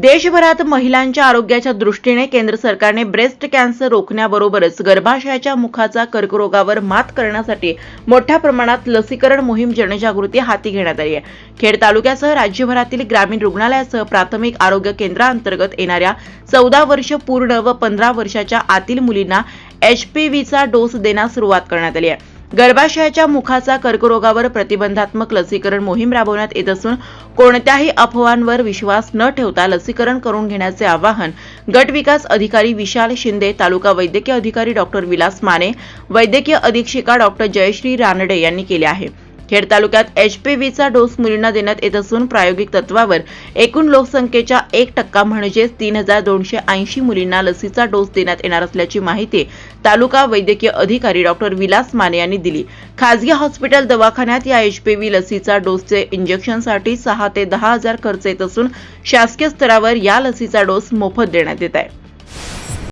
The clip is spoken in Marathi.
देशभरात महिलांच्या आरोग्याच्या दृष्टीने केंद्र सरकारने ब्रेस्ट कॅन्सर रोखण्याबरोबरच गर्भाशयाच्या मुखाचा कर्करोगावर मात करण्यासाठी मोठ्या प्रमाणात लसीकरण मोहीम जनजागृती हाती घेण्यात आली आहे. खेड तालुक्यासह राज्यभरातील ग्रामीण रुग्णालयासह प्राथमिक आरोग्य केंद्रांतर्गत येणाऱ्या 14 वर्ष पूर्ण व 15 वर्षाच्या आतील मुलींना HPVचा डोस देण्यास सुरुवात करण्यात आली आहे. गर्भाशयाच्या मुखाचा कर्करोगावर प्रतिबंधात्मक लसीकरण मोहीम राबवण्यात येत असून कोणत्याही अफवांवर विश्वास न ठेवता लसीकरण करून घेण्याचे आवाहन गट विकास अधिकारी विशाल शिंदे, तालुका वैद्यकीय अधिकारी डॉक्टर विलास माने, वैद्यकीय अधीक्षिका डॉक्टर जयश्री रानडे यांनी केले आहे. खेड तालुक्यात HPVचा डोस मुलींना देण्यात येत असून प्रायोगिक तत्वावर एकूण लोकसंख्येच्या 1% म्हणजेच 3280 मुलींना लसीचा डोस देण्यात येणार असल्याची माहिती तालुका वैद्यकीय अधिकारी डॉक्टर विलास माने यांनी दिली. खासगी हॉस्पिटल दवाखान्यात या HPV लसीचा डोसचे इंजेक्शनसाठी 6 ते 10 हजार खर्च येत असून शासकीय स्तरावर या लसीचा डोस मोफत देण्यात येत आहे.